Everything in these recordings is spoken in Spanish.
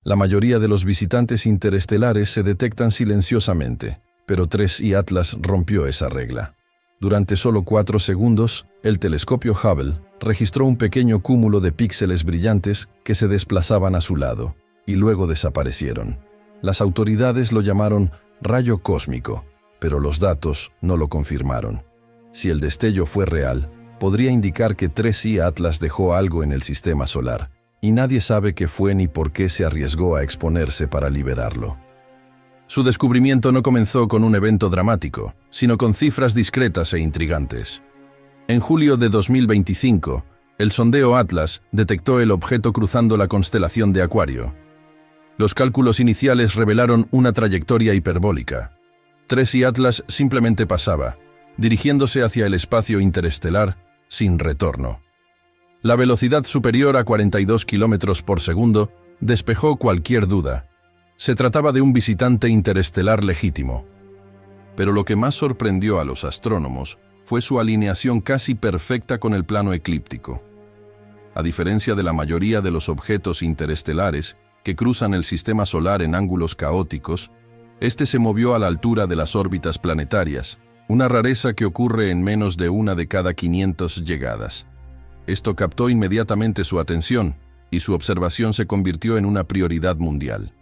La mayoría de los visitantes interestelares se detectan silenciosamente, pero 3I Atlas rompió esa regla. Durante solo 4 segundos, el telescopio Hubble registró un pequeño cúmulo de píxeles brillantes que se desplazaban a su lado, y luego desaparecieron. Las autoridades lo llamaron rayo cósmico, pero los datos no lo confirmaron. Si el destello fue real, podría indicar que 3I Atlas dejó algo en el sistema solar, y nadie sabe qué fue ni por qué se arriesgó a exponerse para liberarlo. Su descubrimiento no comenzó con un evento dramático, sino con cifras discretas e intrigantes. En julio de 2025, el sondeo Atlas detectó el objeto cruzando la constelación de Acuario. Los cálculos iniciales revelaron una trayectoria hiperbólica. 3I Atlas simplemente pasaba, dirigiéndose hacia el espacio interestelar sin retorno. La velocidad superior a 42 km por segundo despejó cualquier duda. Se trataba de un visitante interestelar legítimo. Pero lo que más sorprendió a los astrónomos fue su alineación casi perfecta con el plano eclíptico. A diferencia de la mayoría de los objetos interestelares que cruzan el sistema solar en ángulos caóticos, este se movió a la altura de las órbitas planetarias, una rareza que ocurre en menos de una de cada 500 llegadas. Esto captó inmediatamente su atención, y su observación se convirtió en una prioridad mundial.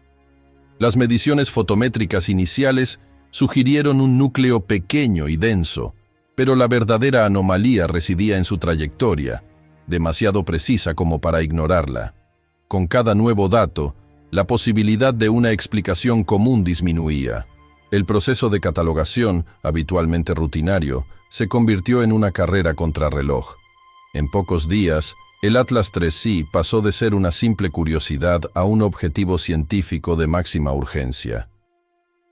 Las mediciones fotométricas iniciales sugirieron un núcleo pequeño y denso, pero la verdadera anomalía residía en su trayectoria, demasiado precisa como para ignorarla. Con cada nuevo dato, la posibilidad de una explicación común disminuía. El proceso de catalogación, habitualmente rutinario, se convirtió en una carrera contrarreloj. En pocos días, el Atlas 3I pasó de ser una simple curiosidad a un objetivo científico de máxima urgencia.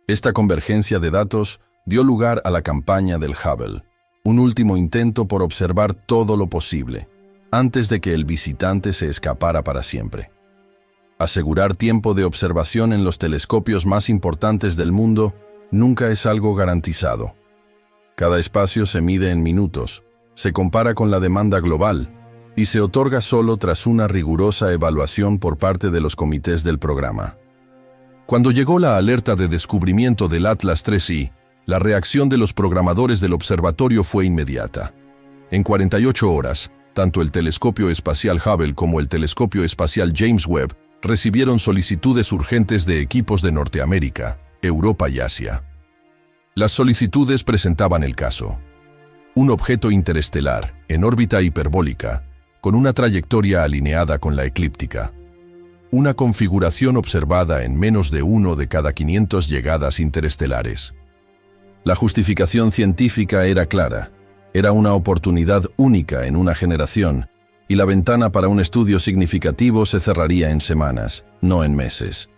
Esta convergencia de datos dio lugar a la campaña del Hubble, un último intento por observar todo lo posible, antes de que el visitante se escapara para siempre. Asegurar tiempo de observación en los telescopios más importantes del mundo nunca es algo garantizado. Cada espacio se mide en minutos, se compara con la demanda global, y se otorga solo tras una rigurosa evaluación por parte de los comités del programa. Cuando llegó la alerta de descubrimiento del Atlas 3I, la reacción de los programadores del observatorio fue inmediata. En 48 horas, tanto el telescopio espacial Hubble como el telescopio espacial James Webb recibieron solicitudes urgentes de equipos de Norteamérica, Europa y Asia. Las solicitudes presentaban el caso: un objeto interestelar, en órbita hiperbólica, con una trayectoria alineada con la eclíptica. Una configuración observada en menos de 1 de cada 500 llegadas interestelares. La justificación científica era clara. Era una oportunidad única en una generación, y la ventana para un estudio significativo se cerraría en semanas, no en meses.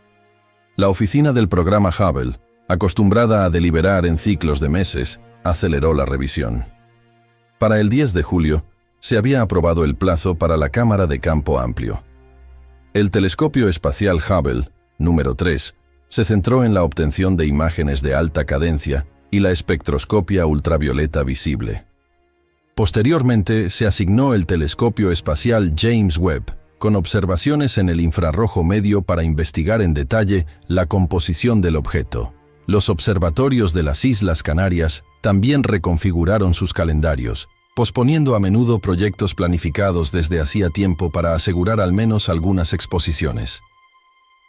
La oficina del programa Hubble, acostumbrada a deliberar en ciclos de meses, aceleró la revisión. Para el 10 de julio, se había aprobado el plazo para la cámara de campo amplio. El telescopio espacial Hubble, número 3, se centró en la obtención de imágenes de alta cadencia y la espectroscopia ultravioleta visible. Posteriormente, se asignó el telescopio espacial James Webb, con observaciones en el infrarrojo medio para investigar en detalle la composición del objeto. Los observatorios de las Islas Canarias también reconfiguraron sus calendarios, posponiendo a menudo proyectos planificados desde hacía tiempo para asegurar al menos algunas exposiciones.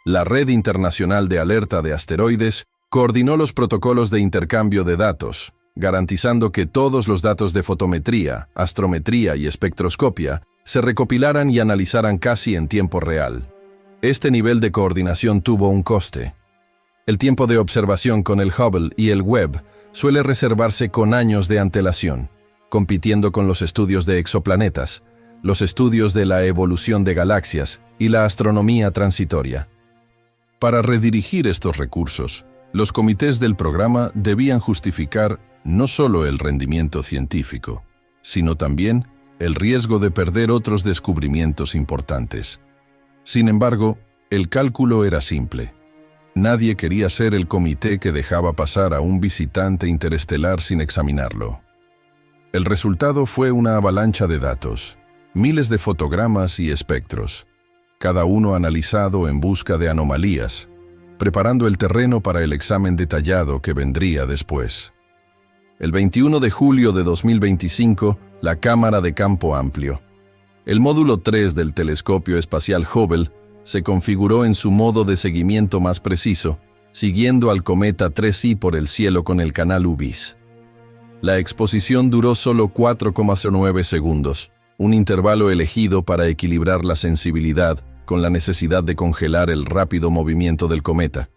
La Red Internacional de Alerta de Asteroides coordinó los protocolos de intercambio de datos, garantizando que todos los datos de fotometría, astrometría y espectroscopia se recopilaran y analizaran casi en tiempo real. Este nivel de coordinación tuvo un coste. El tiempo de observación con el Hubble y el Webb suele reservarse con años de antelación, compitiendo con los estudios de exoplanetas, los estudios de la evolución de galaxias y la astronomía transitoria. Para redirigir estos recursos, los comités del programa debían justificar no solo el rendimiento científico, sino también el riesgo de perder otros descubrimientos importantes. Sin embargo, el cálculo era simple. Nadie quería ser el comité que dejaba pasar a un visitante interestelar sin examinarlo. El resultado fue una avalancha de datos, miles de fotogramas y espectros. cada uno analizado en busca de anomalías, preparando el terreno para el examen detallado que vendría después. El 21 de julio de 2025, la cámara de campo amplio. El módulo 3 del telescopio espacial Hubble se configuró en su modo de seguimiento más preciso, siguiendo al cometa 3I por el cielo con el canal UVIS. La exposición duró solo 4,09 segundos, un intervalo elegido para equilibrar la sensibilidad con la necesidad de congelar el rápido movimiento del cometa.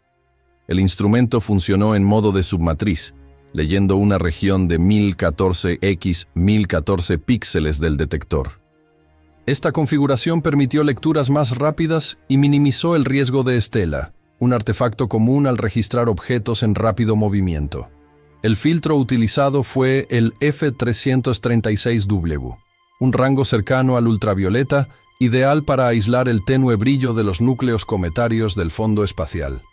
El instrumento funcionó en modo de submatriz, leyendo una región de 1014x1014 píxeles del detector. Esta configuración permitió lecturas más rápidas y minimizó el riesgo de estela, un artefacto común al registrar objetos en rápido movimiento. El filtro utilizado fue el F336W, un rango cercano al ultravioleta, ideal para aislar el tenue brillo de los núcleos cometarios del fondo espacial.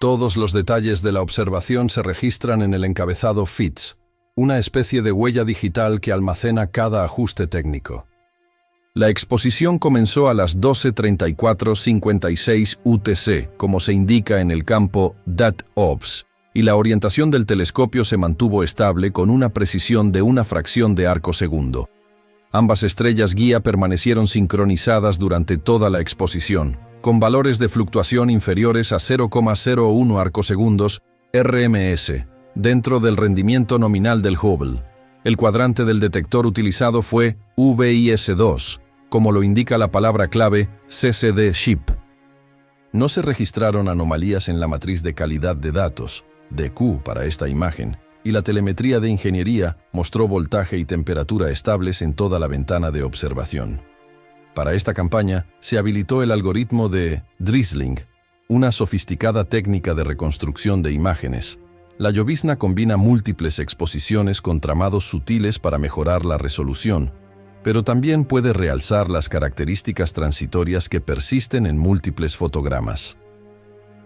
Todos los detalles de la observación se registran en el encabezado FITS, una especie de huella digital que almacena cada ajuste técnico. La exposición comenzó a las 12:34:56 UTC, como se indica en el campo DAT-OBS, y la orientación del telescopio se mantuvo estable con una precisión de una fracción de arco segundo. Ambas estrellas guía permanecieron sincronizadas durante toda la exposición, con valores de fluctuación inferiores a 0,01 arcosegundos RMS, dentro del rendimiento nominal del Hubble. El cuadrante del detector utilizado fue VIS2, como lo indica la palabra clave CCD-SHIP. No se registraron anomalías en la matriz de calidad de datos, DQ para esta imagen, y la telemetría de ingeniería mostró voltaje y temperatura estables en toda la ventana de observación. Para esta campaña, se habilitó el algoritmo de drizzling, una sofisticada técnica de reconstrucción de imágenes. La llovizna combina múltiples exposiciones con tramados sutiles para mejorar la resolución, pero también puede realzar las características transitorias que persisten en múltiples fotogramas.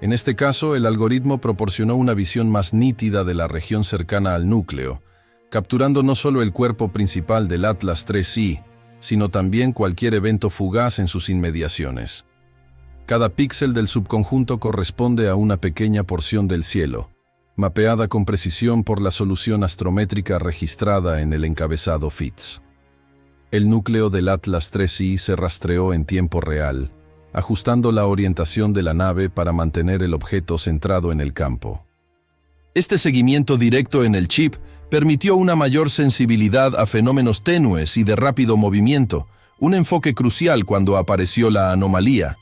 En este caso, el algoritmo proporcionó una visión más nítida de la región cercana al núcleo, capturando no solo el cuerpo principal del Atlas 3I, sino también cualquier evento fugaz en sus inmediaciones. Cada píxel del subconjunto corresponde a una pequeña porción del cielo, mapeada con precisión por la solución astrométrica registrada en el encabezado FITS. El núcleo del Atlas 3I se rastreó en tiempo real, ajustando la orientación de la nave para mantener el objeto centrado en el campo. Este seguimiento directo en el chip permitió una mayor sensibilidad a fenómenos tenues y de rápido movimiento, un enfoque crucial cuando apareció la anomalía.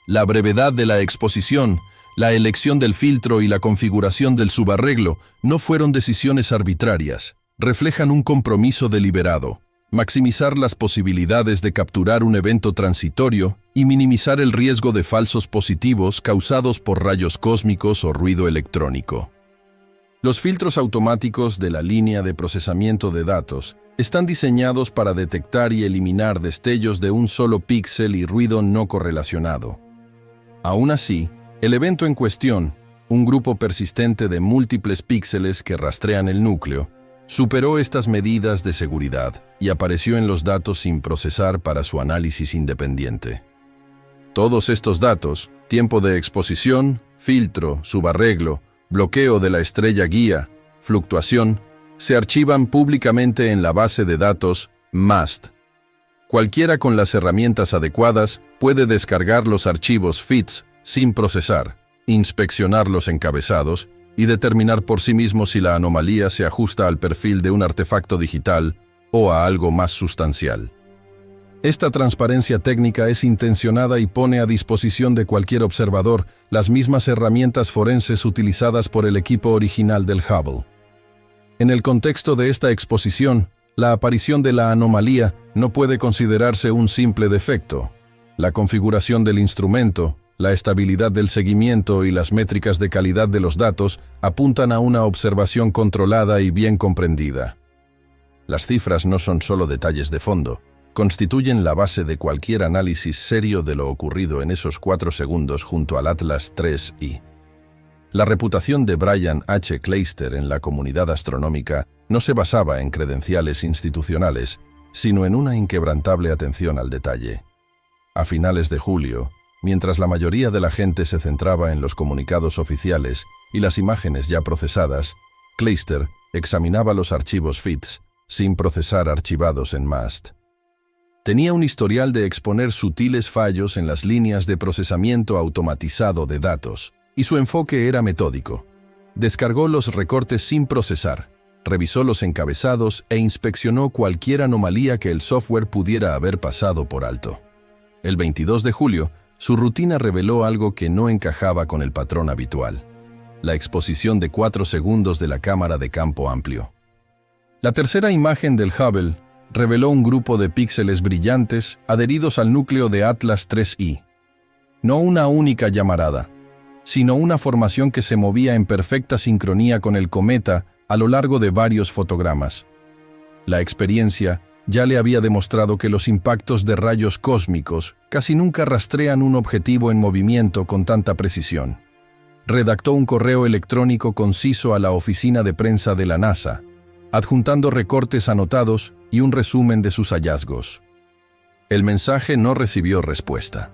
La brevedad de la exposición, la elección del filtro y la configuración del subarreglo no fueron decisiones arbitrarias, reflejan un compromiso deliberado: maximizar las posibilidades de capturar un evento transitorio y minimizar el riesgo de falsos positivos causados por rayos cósmicos o ruido electrónico. Los filtros automáticos de la línea de procesamiento de datos están diseñados para detectar y eliminar destellos de un solo píxel y ruido no correlacionado. Aún así, el evento en cuestión, un grupo persistente de múltiples píxeles que rastrean el núcleo, superó estas medidas de seguridad y apareció en los datos sin procesar para su análisis independiente. Todos estos datos, tiempo de exposición, filtro, subarreglo, bloqueo de la estrella guía, fluctuación, se archivan públicamente en la base de datos MAST. Cualquiera con las herramientas adecuadas puede descargar los archivos FITS sin procesar, inspeccionar los encabezados y determinar por sí mismo si la anomalía se ajusta al perfil de un artefacto digital o a algo más sustancial. Esta transparencia técnica es intencionada y pone a disposición de cualquier observador las mismas herramientas forenses utilizadas por el equipo original del Hubble. En el contexto de esta exposición, la aparición de la anomalía no puede considerarse un simple defecto. La configuración del instrumento, la estabilidad del seguimiento y las métricas de calidad de los datos apuntan a una observación controlada y bien comprendida. Las cifras no son solo detalles de fondo, constituyen la base de cualquier análisis serio de lo ocurrido en esos 4 segundos junto al Atlas 3I. La reputación de Brian H. Clayster en la comunidad astronómica no se basaba en credenciales institucionales, sino en una inquebrantable atención al detalle. A finales de julio, mientras la mayoría de la gente se centraba en los comunicados oficiales y las imágenes ya procesadas, Clijsters examinaba los archivos FITS sin procesar archivados en MAST. Tenía un historial de exponer sutiles fallos en las líneas de procesamiento automatizado de datos, y su enfoque era metódico. Descargó los recortes sin procesar, revisó los encabezados e inspeccionó cualquier anomalía que el software pudiera haber pasado por alto. El 22 de julio, su rutina reveló algo que no encajaba con el patrón habitual: la exposición de 4 segundos de la cámara de campo amplio. La tercera imagen del Hubble reveló un grupo de píxeles brillantes adheridos al núcleo de Atlas 3I. No una única llamarada, sino una formación que se movía en perfecta sincronía con el cometa a lo largo de varios fotogramas. La experiencia ya le había demostrado que los impactos de rayos cósmicos casi nunca rastrean un objetivo en movimiento con tanta precisión. Redactó un correo electrónico conciso a la oficina de prensa de la NASA, adjuntando recortes anotados y un resumen de sus hallazgos. El mensaje no recibió respuesta.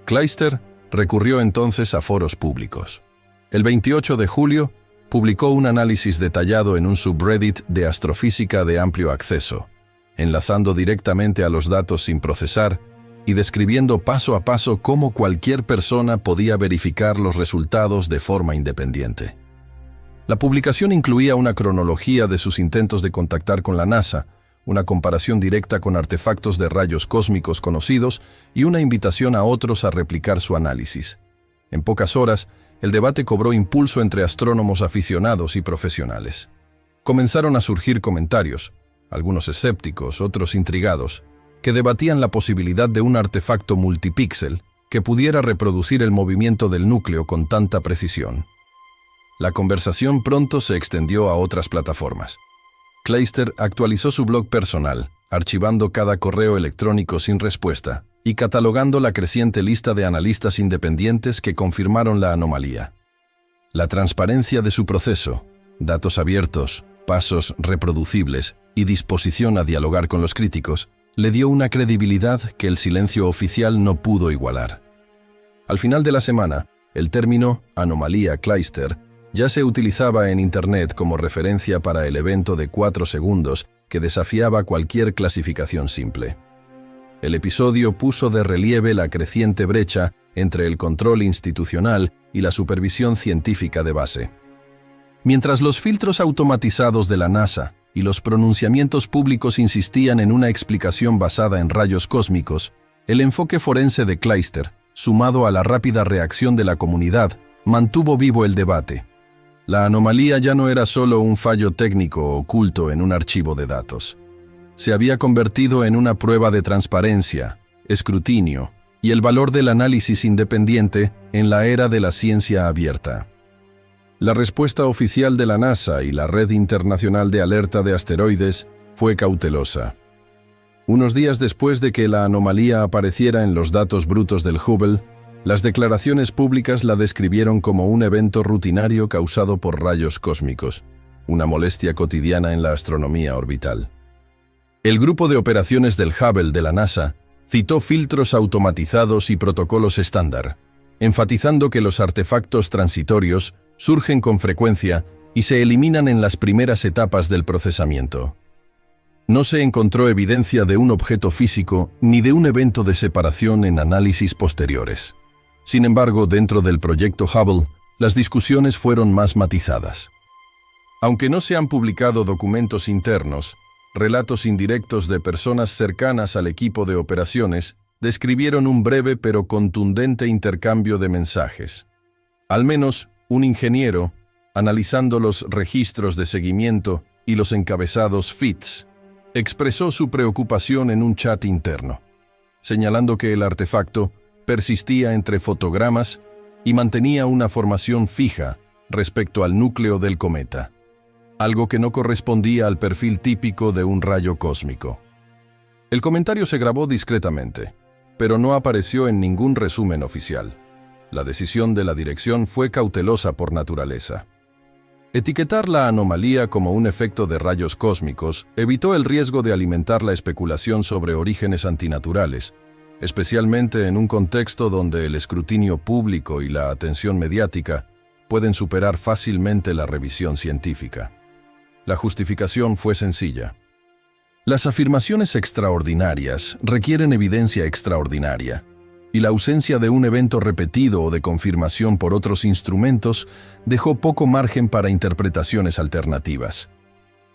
Clijsters recurrió entonces a foros públicos. El 28 de julio, publicó un análisis detallado en un subreddit de astrofísica de amplio acceso, enlazando directamente a los datos sin procesar y describiendo paso a paso cómo cualquier persona podía verificar los resultados de forma independiente. La publicación incluía una cronología de sus intentos de contactar con la NASA, una comparación directa con artefactos de rayos cósmicos conocidos y una invitación a otros a replicar su análisis. En pocas horas, el debate cobró impulso entre astrónomos aficionados y profesionales. Comenzaron a surgir comentarios, algunos escépticos, otros intrigados, que debatían la posibilidad de un artefacto multipíxel que pudiera reproducir el movimiento del núcleo con tanta precisión. La conversación pronto se extendió a otras plataformas. Clijsters actualizó su blog personal, archivando cada correo electrónico sin respuesta y catalogando la creciente lista de analistas independientes que confirmaron la anomalía. La transparencia de su proceso, datos abiertos, pasos reproducibles y disposición a dialogar con los críticos le dio una credibilidad que el silencio oficial no pudo igualar. Al final de la semana, el término anomalía Clijsters ya se utilizaba en Internet como referencia para el evento de 4 segundos que desafiaba cualquier clasificación simple. El episodio puso de relieve la creciente brecha entre el control institucional y la supervisión científica de base. Mientras los filtros automatizados de la NASA y los pronunciamientos públicos insistían en una explicación basada en rayos cósmicos, el enfoque forense de Clijsters, sumado a la rápida reacción de la comunidad, mantuvo vivo el debate. La anomalía ya no era solo un fallo técnico oculto en un archivo de datos. Se había convertido en una prueba de transparencia, escrutinio y el valor del análisis independiente en la era de la ciencia abierta. La respuesta oficial de la NASA y la Red Internacional de Alerta de Asteroides fue cautelosa. Unos días después de que la anomalía apareciera en los datos brutos del Hubble, las declaraciones públicas la describieron como un evento rutinario causado por rayos cósmicos, una molestia cotidiana en la astronomía orbital. El grupo de operaciones del Hubble de la NASA citó filtros automatizados y protocolos estándar, enfatizando que los artefactos transitorios surgen con frecuencia y se eliminan en las primeras etapas del procesamiento. No se encontró evidencia de un objeto físico ni de un evento de separación en análisis posteriores. Sin embargo, dentro del proyecto Hubble, las discusiones fueron más matizadas. Aunque no se han publicado documentos internos, relatos indirectos de personas cercanas al equipo de operaciones describieron un breve pero contundente intercambio de mensajes. Al menos, un ingeniero, analizando los registros de seguimiento y los encabezados FITS, expresó su preocupación en un chat interno, señalando que el artefacto persistía entre fotogramas y mantenía una formación fija respecto al núcleo del cometa, algo que no correspondía al perfil típico de un rayo cósmico. El comentario se grabó discretamente, pero no apareció en ningún resumen oficial. La decisión de la dirección fue cautelosa por naturaleza. Etiquetar la anomalía como un efecto de rayos cósmicos evitó el riesgo de alimentar la especulación sobre orígenes antinaturales, especialmente en un contexto donde el escrutinio público y la atención mediática pueden superar fácilmente la revisión científica. La justificación fue sencilla. Las afirmaciones extraordinarias requieren evidencia extraordinaria, y la ausencia de un evento repetido o de confirmación por otros instrumentos dejó poco margen para interpretaciones alternativas.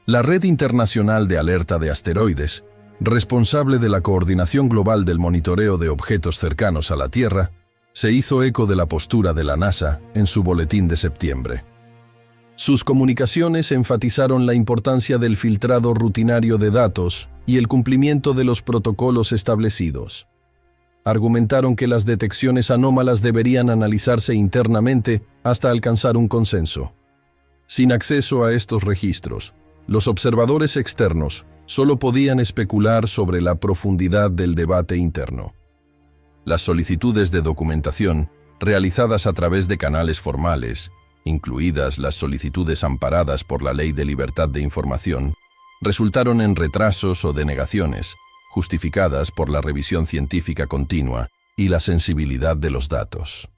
La Red Internacional de Alerta de Asteroides, responsable de la coordinación global del monitoreo de objetos cercanos a la Tierra, se hizo eco de la postura de la NASA en su boletín de septiembre. Sus comunicaciones enfatizaron la importancia del filtrado rutinario de datos y el cumplimiento de los protocolos establecidos. Argumentaron que las detecciones anómalas deberían analizarse internamente hasta alcanzar un consenso. Sin acceso a estos registros, los observadores externos solo podían especular sobre la profundidad del debate interno. Las solicitudes de documentación, realizadas a través de canales formales, incluidas las solicitudes amparadas por la Ley de Libertad de Información, resultaron en retrasos o denegaciones, justificadas por la revisión científica continua y la sensibilidad de los datos.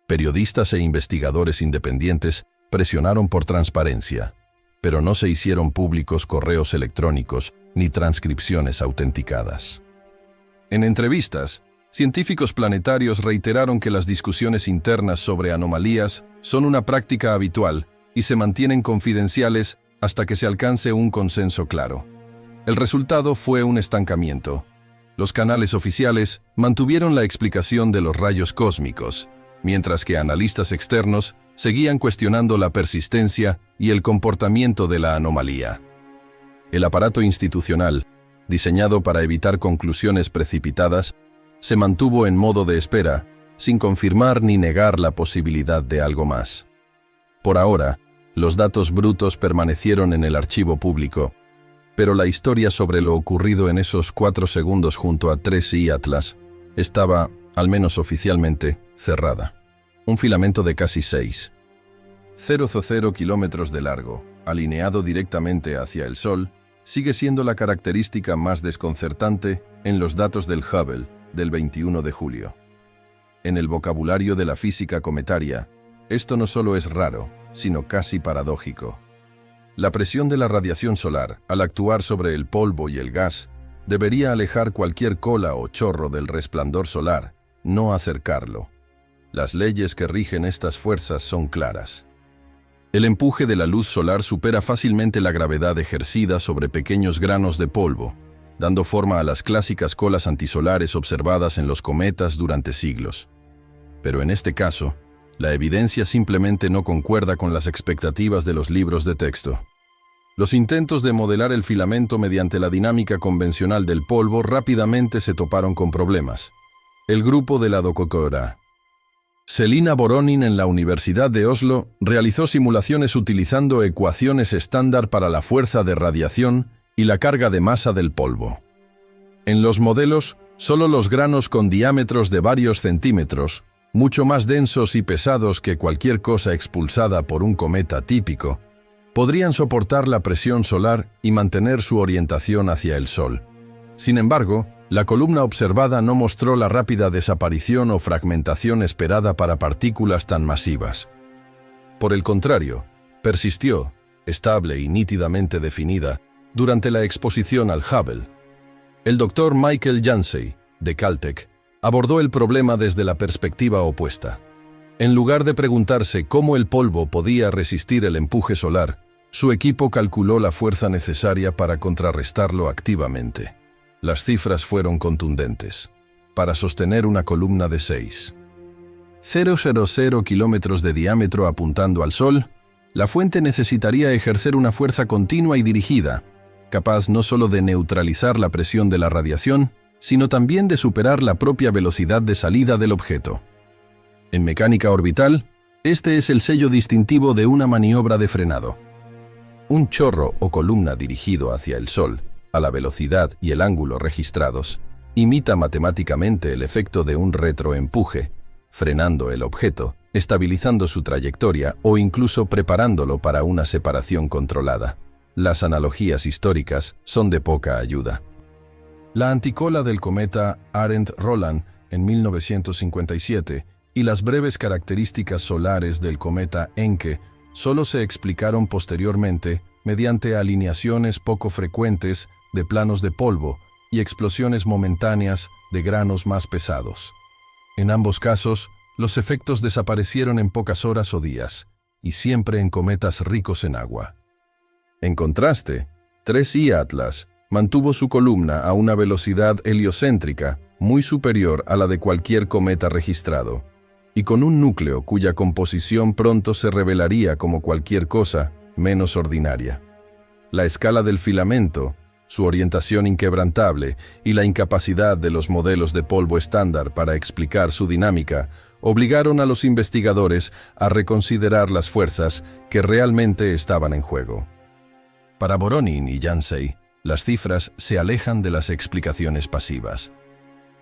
Periodistas e investigadores independientes presionaron por transparencia, pero no se hicieron públicos correos electrónicos ni transcripciones autenticadas. En entrevistas, científicos planetarios reiteraron que las discusiones internas sobre anomalías son una práctica habitual y se mantienen confidenciales hasta que se alcance un consenso claro. El resultado fue un estancamiento. Los canales oficiales mantuvieron la explicación de los rayos cósmicos, mientras que analistas externos seguían cuestionando la persistencia y el comportamiento de la anomalía. El aparato institucional, diseñado para evitar conclusiones precipitadas, se mantuvo en modo de espera, sin confirmar ni negar la posibilidad de algo más. Por ahora, los datos brutos permanecieron en el archivo público, pero la historia sobre lo ocurrido en esos 4 segundos junto a 3I Atlas estaba, al menos oficialmente, cerrada. Un filamento de casi 6,000 kilómetros de largo, alineado directamente hacia el Sol, sigue siendo la característica más desconcertante en los datos del Hubble del 21 de julio. En el vocabulario de la física cometaria, esto no solo es raro, sino casi paradójico. La presión de la radiación solar, al actuar sobre el polvo y el gas, debería alejar cualquier cola o chorro del resplandor solar, no acercarlo. Las leyes que rigen estas fuerzas son claras. El empuje de la luz solar supera fácilmente la gravedad ejercida sobre pequeños granos de polvo, dando forma a las clásicas colas antisolares observadas en los cometas durante siglos. Pero en este caso, la evidencia simplemente no concuerda con las expectativas de los libros de texto. Los intentos de modelar el filamento mediante la dinámica convencional del polvo rápidamente se toparon con problemas. El grupo de la doctora Selina Voronin en la Universidad de Oslo realizó simulaciones utilizando ecuaciones estándar para la fuerza de radiación y la carga de masa del polvo. En los modelos, solo los granos con diámetros de varios centímetros, mucho más densos y pesados que cualquier cosa expulsada por un cometa típico, podrían soportar la presión solar y mantener su orientación hacia el Sol. Sin embargo, la columna observada no mostró la rápida desaparición o fragmentación esperada para partículas tan masivas. Por el contrario, persistió, estable y nítidamente definida, durante la exposición al Hubble. El Dr. Michael Yancey, de Caltech, abordó el problema desde la perspectiva opuesta. En lugar de preguntarse cómo el polvo podía resistir el empuje solar, su equipo calculó la fuerza necesaria para contrarrestarlo activamente. Las cifras fueron contundentes. Para sostener una columna de 6,000 kilómetros de diámetro apuntando al Sol, la fuente necesitaría ejercer una fuerza continua y dirigida, capaz no solo de neutralizar la presión de la radiación, sino también de superar la propia velocidad de salida del objeto. En mecánica orbital, este es el sello distintivo de una maniobra de frenado. Un chorro o columna dirigido hacia el Sol, a la velocidad y el ángulo registrados, imita matemáticamente el efecto de un retroempuje, frenando el objeto, estabilizando su trayectoria o incluso preparándolo para una separación controlada. Las analogías históricas son de poca ayuda. La anticola del cometa Arendt-Roland en 1957 y las breves características solares del cometa Encke solo se explicaron posteriormente mediante alineaciones poco frecuentes de planos de polvo y explosiones momentáneas de granos más pesados. En ambos casos, los efectos desaparecieron en pocas horas o días, y siempre en cometas ricos en agua. En contraste, 3I Atlas mantuvo su columna a una velocidad heliocéntrica muy superior a la de cualquier cometa registrado, y con un núcleo cuya composición pronto se revelaría como cualquier cosa menos ordinaria. La escala del filamento, su orientación inquebrantable y la incapacidad de los modelos de polvo estándar para explicar su dinámica obligaron a los investigadores a reconsiderar las fuerzas que realmente estaban en juego. Para Voronin y Yancey, las cifras se alejan de las explicaciones pasivas.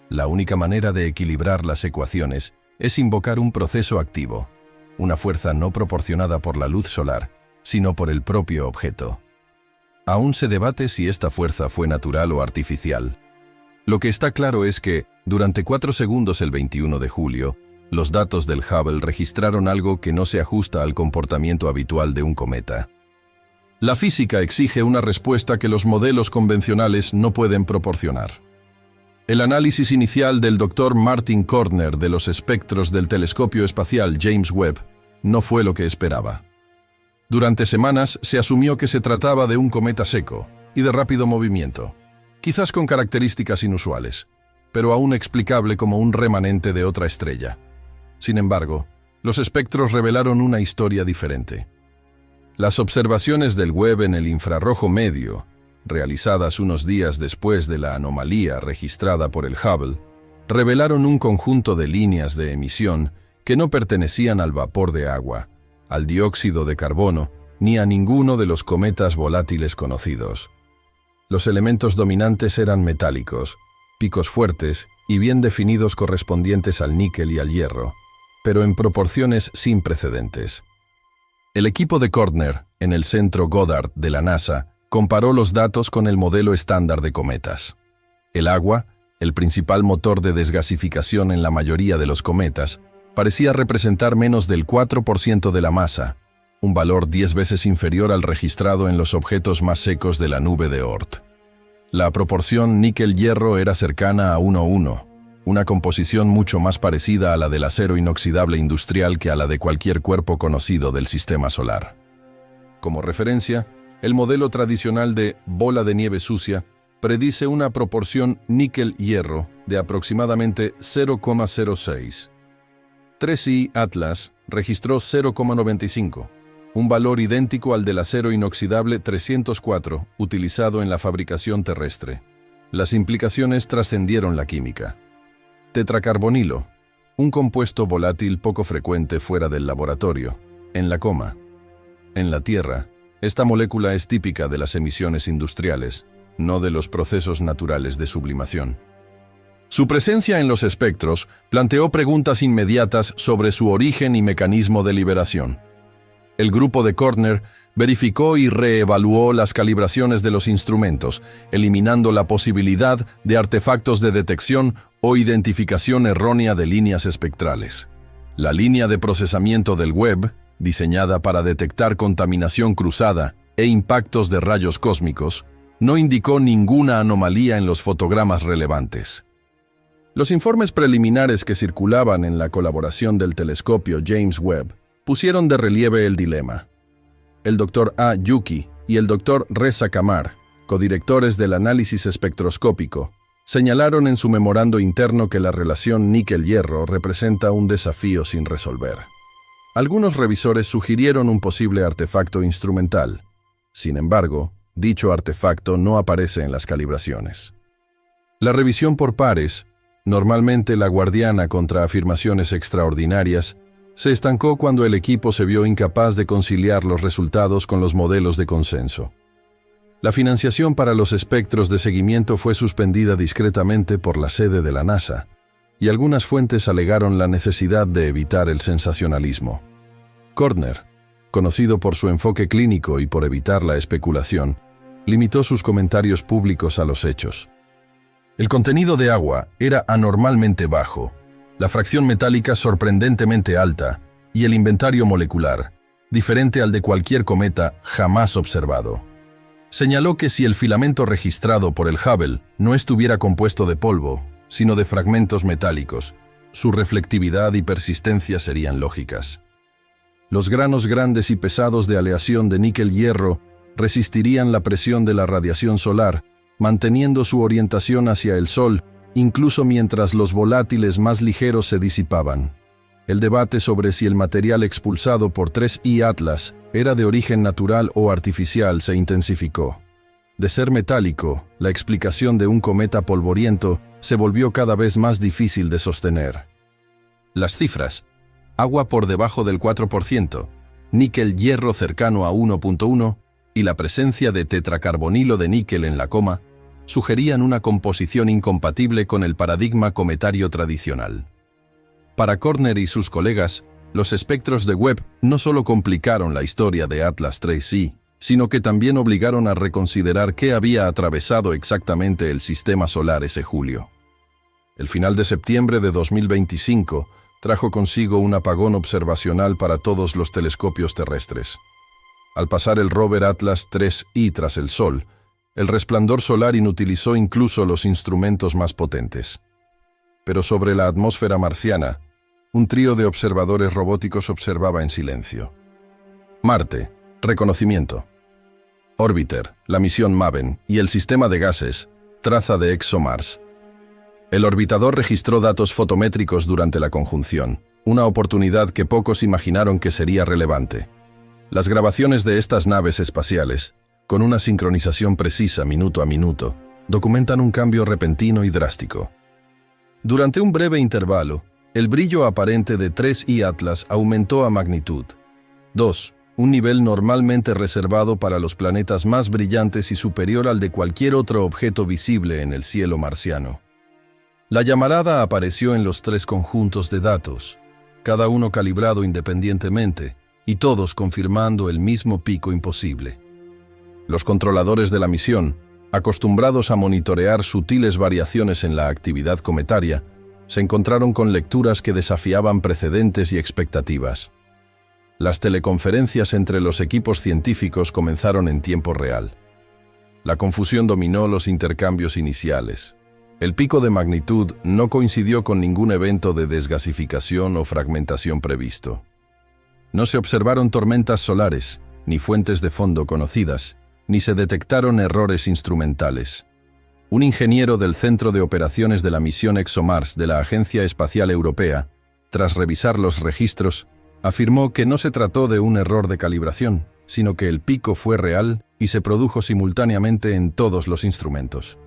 La única manera de equilibrar las ecuaciones es invocar un proceso activo, una fuerza no proporcionada por la luz solar, sino por el propio objeto. Aún se debate si esta fuerza fue natural o artificial. Lo que está claro es que, durante 4 segundos el 21 de julio, los datos del Hubble registraron algo que no se ajusta al comportamiento habitual de un cometa. La física exige una respuesta que los modelos convencionales no pueden proporcionar. El análisis inicial del Dr. Martin Kortner de los espectros del telescopio espacial James Webb no fue lo que esperaba. Durante semanas se asumió que se trataba de un cometa seco y de rápido movimiento, quizás con características inusuales, pero aún explicable como un remanente de otra estrella. Sin embargo, los espectros revelaron una historia diferente. Las observaciones del Webb en el infrarrojo medio, realizadas unos días después de la anomalía registrada por el Hubble, revelaron un conjunto de líneas de emisión que no pertenecían al vapor de agua, al dióxido de carbono, ni a ninguno de los cometas volátiles conocidos. Los elementos dominantes eran metálicos, picos fuertes y bien definidos correspondientes al níquel y al hierro, pero en proporciones sin precedentes. El equipo de Kortner, en el centro Goddard de la NASA, comparó los datos con el modelo estándar de cometas. El agua, el principal motor de desgasificación en la mayoría de los cometas, parecía representar menos del 4% de la masa, un valor 10 veces inferior al registrado en los objetos más secos de la nube de Oort. La proporción níquel-hierro era cercana a 1:1, una composición mucho más parecida a la del acero inoxidable industrial que a la de cualquier cuerpo conocido del sistema solar. Como referencia, el modelo tradicional de bola de nieve sucia predice una proporción níquel-hierro de aproximadamente 0,06. 3I Atlas registró 0,95, un valor idéntico al del acero inoxidable 304 utilizado en la fabricación terrestre. Las implicaciones trascendieron la química. Tetracarbonilo, un compuesto volátil poco frecuente fuera del laboratorio, en la coma. En la Tierra, esta molécula es típica de las emisiones industriales, no de los procesos naturales de sublimación. Su presencia en los espectros planteó preguntas inmediatas sobre su origen y mecanismo de liberación. El grupo de Kortner verificó y reevaluó las calibraciones de los instrumentos, eliminando la posibilidad de artefactos de detección o identificación errónea de líneas espectrales. La línea de procesamiento del Webb, diseñada para detectar contaminación cruzada e impactos de rayos cósmicos, no indicó ninguna anomalía en los fotogramas relevantes. Los informes preliminares que circulaban en la colaboración del telescopio James Webb pusieron de relieve el dilema. El Dr. A. Yuki y el Dr. Reza Kamar, codirectores del análisis espectroscópico, señalaron en su memorando interno que la relación níquel-hierro representa un desafío sin resolver. Algunos revisores sugirieron un posible artefacto instrumental. Sin embargo, dicho artefacto no aparece en las calibraciones. La revisión por pares, normalmente la guardiana contra afirmaciones extraordinarias, se estancó cuando el equipo se vio incapaz de conciliar los resultados con los modelos de consenso. La financiación para los espectros de seguimiento fue suspendida discretamente por la sede de la NASA, y algunas fuentes alegaron la necesidad de evitar el sensacionalismo. Kortner, conocido por su enfoque clínico y por evitar la especulación, limitó sus comentarios públicos a los hechos. El contenido de agua era anormalmente bajo, la fracción metálica sorprendentemente alta y el inventario molecular, diferente al de cualquier cometa jamás observado. Señaló que si el filamento registrado por el Hubble no estuviera compuesto de polvo, sino de fragmentos metálicos, su reflectividad y persistencia serían lógicas. Los granos grandes y pesados de aleación de níquel-hierro resistirían la presión de la radiación solar, manteniendo su orientación hacia el Sol, incluso mientras los volátiles más ligeros se disipaban. El debate sobre si el material expulsado por 3I Atlas era de origen natural o artificial se intensificó. De ser metálico, la explicación de un cometa polvoriento se volvió cada vez más difícil de sostener. Las cifras: agua por debajo del 4%, níquel-hierro cercano a 1.1 y la presencia de tetracarbonilo de níquel en la coma, sugerían una composición incompatible con el paradigma cometario tradicional. Para Corner y sus colegas, los espectros de Webb no solo complicaron la historia de Atlas 3I, sino que también obligaron a reconsiderar qué había atravesado exactamente el sistema solar ese julio. El final de septiembre de 2025 trajo consigo un apagón observacional para todos los telescopios terrestres. Al pasar el rover Atlas 3I tras el Sol, el resplandor solar inutilizó incluso los instrumentos más potentes. Pero sobre la atmósfera marciana, un trío de observadores robóticos observaba en silencio. Marte, reconocimiento. Orbiter, la misión MAVEN y el sistema de gases, traza de ExoMars. El orbitador registró datos fotométricos durante la conjunción, una oportunidad que pocos imaginaron que sería relevante. Las grabaciones de estas naves espaciales, con una sincronización precisa minuto a minuto, documentan un cambio repentino y drástico. Durante un breve intervalo, el brillo aparente de 3I Atlas aumentó a magnitud 2, un nivel normalmente reservado para los planetas más brillantes y superior al de cualquier otro objeto visible en el cielo marciano. La llamarada apareció en los 3 conjuntos de datos, cada uno calibrado independientemente, y todos confirmando el mismo pico imposible. Los controladores de la misión, acostumbrados a monitorear sutiles variaciones en la actividad cometaria, se encontraron con lecturas que desafiaban precedentes y expectativas. Las teleconferencias entre los equipos científicos comenzaron en tiempo real. La confusión dominó los intercambios iniciales. El pico de magnitud no coincidió con ningún evento de desgasificación o fragmentación previsto. No se observaron tormentas solares, ni fuentes de fondo conocidas, ni se detectaron errores instrumentales. Un ingeniero del Centro de Operaciones de la misión ExoMars de la Agencia Espacial Europea, tras revisar los registros, afirmó que no se trató de un error de calibración, sino que el pico fue real y se produjo simultáneamente en todos los instrumentos.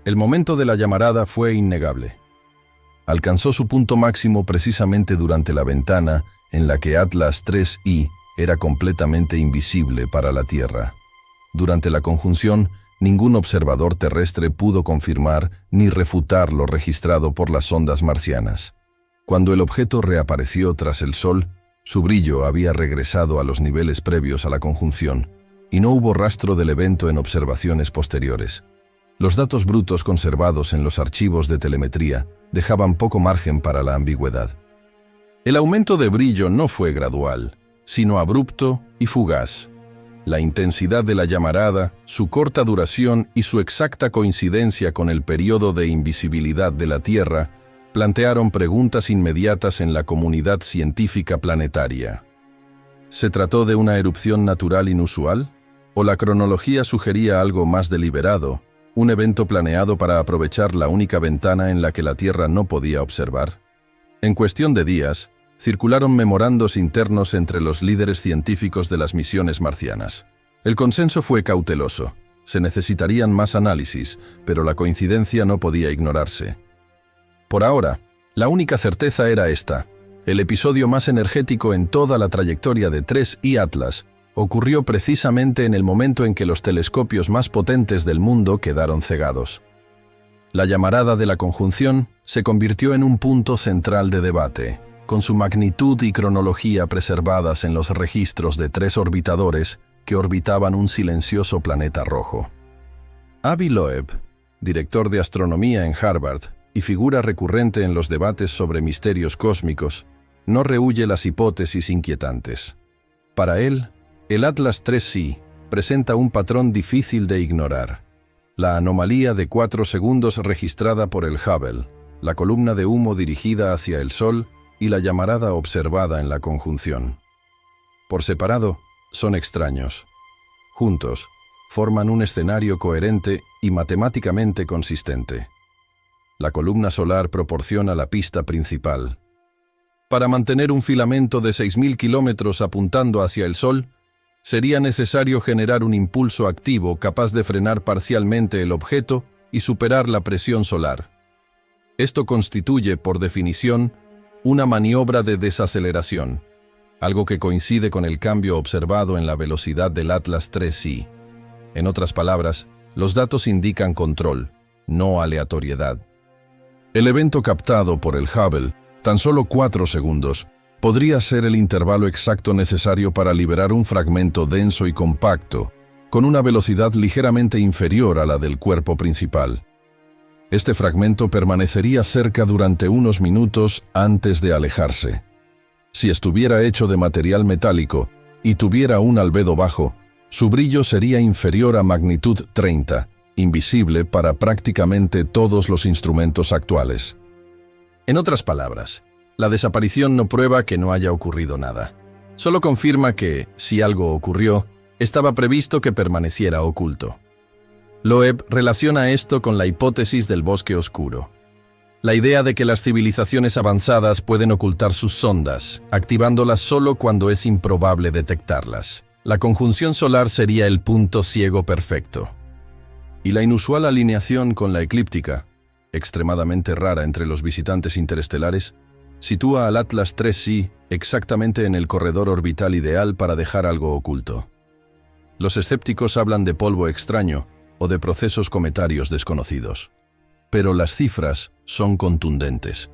El momento de la llamarada fue innegable. Alcanzó su punto máximo precisamente durante la ventana en la que Atlas 3I era completamente invisible para la Tierra. Durante la conjunción, ningún observador terrestre pudo confirmar ni refutar lo registrado por las sondas marcianas. Cuando el objeto reapareció tras el Sol, su brillo había regresado a los niveles previos a la conjunción, y no hubo rastro del evento en observaciones posteriores. Los datos brutos conservados en los archivos de telemetría dejaban poco margen para la ambigüedad. El aumento de brillo no fue gradual, sino abrupto y fugaz. La intensidad de la llamarada, su corta duración y su exacta coincidencia con el periodo de invisibilidad de la Tierra plantearon preguntas inmediatas en la comunidad científica planetaria. ¿Se trató de una erupción natural inusual? ¿O la cronología sugería algo más deliberado, un evento planeado para aprovechar la única ventana en la que la Tierra no podía observar? En cuestión de días, circularon memorandos internos entre los líderes científicos de las misiones marcianas. El consenso fue cauteloso. Se necesitarían más análisis, pero la coincidencia no podía ignorarse. Por ahora, la única certeza era esta: el episodio más energético en toda la trayectoria de 3I Atlas ocurrió precisamente en el momento en que los telescopios más potentes del mundo quedaron cegados. La llamarada de la conjunción se convirtió en un punto central de debate, con su magnitud y cronología preservadas en los registros de 3 orbitadores que orbitaban un silencioso planeta rojo. Avi Loeb, director de astronomía en Harvard y figura recurrente en los debates sobre misterios cósmicos, no rehúye las hipótesis inquietantes. Para él, el Atlas 3C presenta un patrón difícil de ignorar: la anomalía de 4 segundos registrada por el Hubble, la columna de humo dirigida hacia el Sol y la llamarada observada en la conjunción. Por separado, son extraños. Juntos, forman un escenario coherente y matemáticamente consistente. La columna solar proporciona la pista principal. Para mantener un filamento de 6.000 kilómetros apuntando hacia el Sol, sería necesario generar un impulso activo capaz de frenar parcialmente el objeto y superar la presión solar. Esto constituye, por definición, una maniobra de desaceleración, algo que coincide con el cambio observado en la velocidad del Atlas 3C. En otras palabras, los datos indican control, no aleatoriedad. El evento captado por el Hubble, tan solo 4 segundos, podría ser el intervalo exacto necesario para liberar un fragmento denso y compacto, con una velocidad ligeramente inferior a la del cuerpo principal. Este fragmento permanecería cerca durante unos minutos antes de alejarse. Si estuviera hecho de material metálico y tuviera un albedo bajo, su brillo sería inferior a magnitud 30, invisible para prácticamente todos los instrumentos actuales. En otras palabras, la desaparición no prueba que no haya ocurrido nada. Solo confirma que, si algo ocurrió, estaba previsto que permaneciera oculto. Loeb relaciona esto con la hipótesis del bosque oscuro. La idea de que las civilizaciones avanzadas pueden ocultar sus sondas, activándolas solo cuando es improbable detectarlas. La conjunción solar sería el punto ciego perfecto. Y la inusual alineación con la eclíptica, extremadamente rara entre los visitantes interestelares, sitúa al Atlas 3C exactamente en el corredor orbital ideal para dejar algo oculto. Los escépticos hablan de polvo extraño o de procesos cometarios desconocidos. Pero las cifras son contundentes.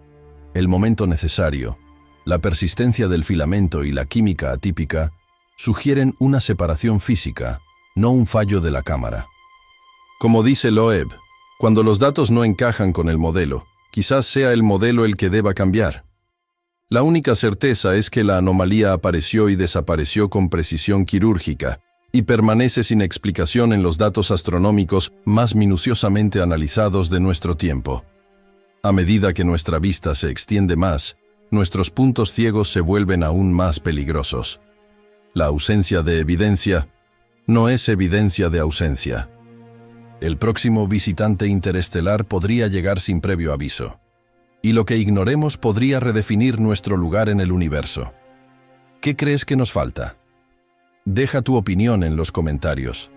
El momento necesario, la persistencia del filamento y la química atípica sugieren una separación física, no un fallo de la cámara. Como dice Loeb, cuando los datos no encajan con el modelo, quizás sea el modelo el que deba cambiar. La única certeza es que la anomalía apareció y desapareció con precisión quirúrgica y permanece sin explicación en los datos astronómicos más minuciosamente analizados de nuestro tiempo. A medida que nuestra vista se extiende más, nuestros puntos ciegos se vuelven aún más peligrosos. La ausencia de evidencia no es evidencia de ausencia. El próximo visitante interestelar podría llegar sin previo aviso, y lo que ignoremos podría redefinir nuestro lugar en el universo. ¿Qué crees que nos falta? Deja tu opinión en los comentarios.